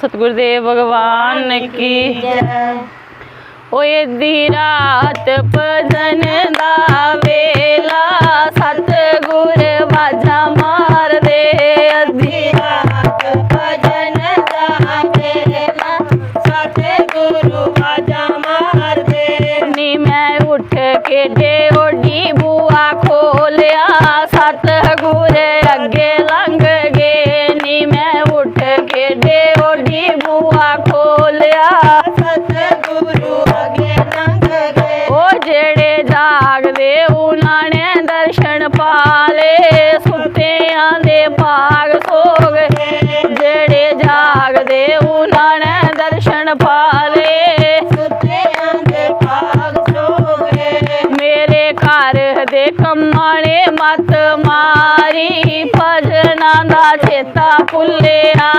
सतगुरुदेव भगवान की जय। ओए दी रात भजन दा वेला सतगुर बाजा मार दे। अद्धी रात भजन दा वेला सतगुरु बाजा मार दे। नी मैं उठ के डेओडी बुआ खोलिया सतगुर अगे लंघ गए। नी मैं उठ के डेओडी बुआ खोलिया सतगुरु अगे लंघ गए। ओ जेड़े जागदे उन्हां ने दर्शन पाले सुत्तियां दे भाग सो गए। जेड़े जागदे उन्हां ने दर्शन पाले सुत्तियां दे भाग सो गए। मेरे घर दे कम्मां ने मत मारी भजना दा चेता भुल्लिया।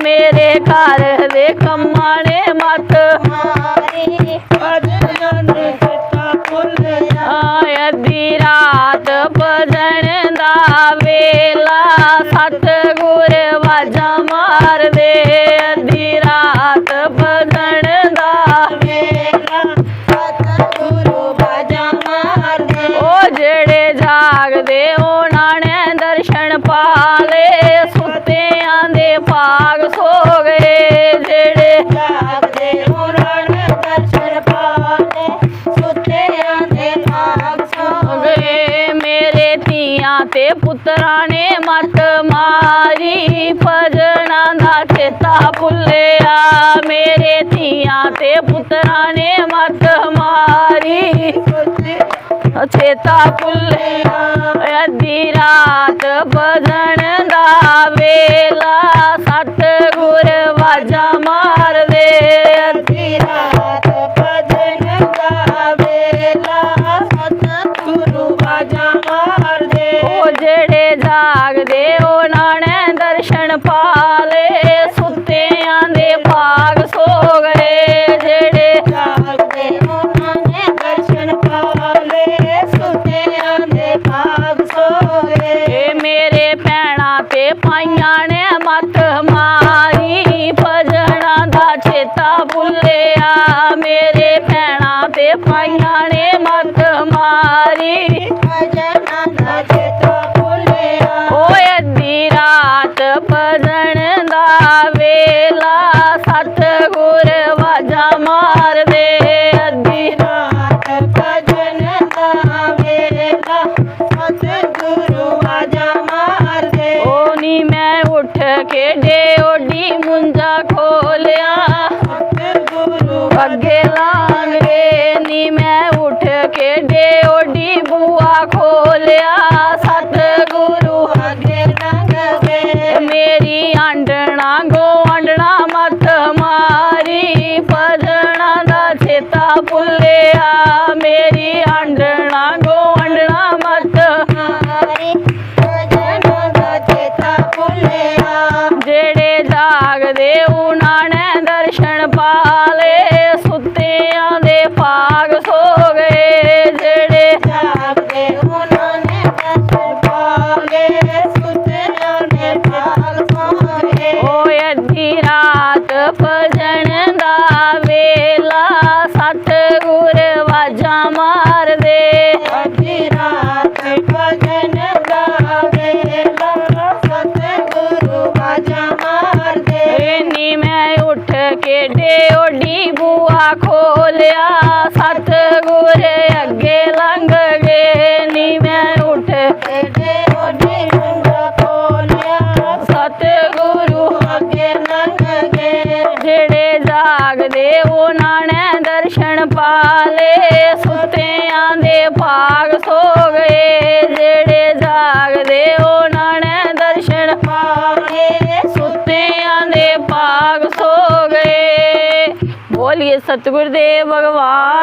मेरे घर दे कम्मां ने मत मारी भजना दा चेता भुल्लिया। अद्धी रात भजन दा वेला सतगुर बाजा मार दे। अद्धी रात भजन दा वेला सतगुरु बाजा मार दे। ओ जेड़े जागदे उन्हां ने दर्शन पाले सुत्तियां दे भाग सो गए। जेड़े जागदे उन्हां ने दर्शन पाले सुत्तियां दे भाग सो गए। मेरे धीआं ते पुत्तरां ने मत मारी भजना दा चेता भुल्लिया। मेरे धीआं ते पुत्तरां ने मत मारी चेता भुल्लिया। अद्धी रात भजन दा वेला सतगुर बाजा मार दे। अद्धी रात भजन दा वेला सतगुरु बाजा मार दे। ओ जेड़े जागदे उन्हां ने दर्शन पाले सुत्तियां दे भाग सो गए। जेड़े जागदे उन्हां ने दर्शन पाले सुत्तियां दे भाग सो गए। मेरे भैणां ते भाइयां ने मत मारी भजना दा चेता भुल्लिया। मेरे भैणां ते भाइयां ने मत मारी भजना दा चेता भुल्लिया। ओ अद्धी रात भजन दा वेला सतगुर बाजा मार दे। अद्धी रात भजन दा वेला सतगुरु बाजा मार दे। ओ नी मैं उठ के डेओडी मुंजा खोलिया सतगुरु अगे लांघ गए। नी मैं उठ के डेओडी बुआ खोलिया सतगुरु अगे लंघ गए। मेरी आंडना गोआंडना मत मारी भजना दा चेता भुल्लिया। मेरी आंडना गोआंडना मत मारी भजना दा चेता भुल्लिया। जेड़े जागदे उन्हां ने दर्शन पाले सुत्तियां दे भाग सो गए। जेड़े जागदे उन्हां ने दर्शन पाले सुत्तियां दे भाग सो गए। ओ अद्धी रात भजन दा वेला सतगुर बाजा मार दे। अद्धी रात भजन दा वेला सतगुरु बाजा मार दे। नी मैं उठ के डेओडी बुआ खोलिया सतगुर अगे लंघ गए। नी मैं उठ के डेओडी बुआ खोलिया सतगुरु अगे लंघ गए। जेड़े जागदे उन्हां ने दर्शन पाले सुत्तियां दे भाग सो गए। जेड़े जागदे उन्हां ने दर्शन पाले सुत्तियां दे भाग सो गए। बोलिए सतगुरुदेव भगवान।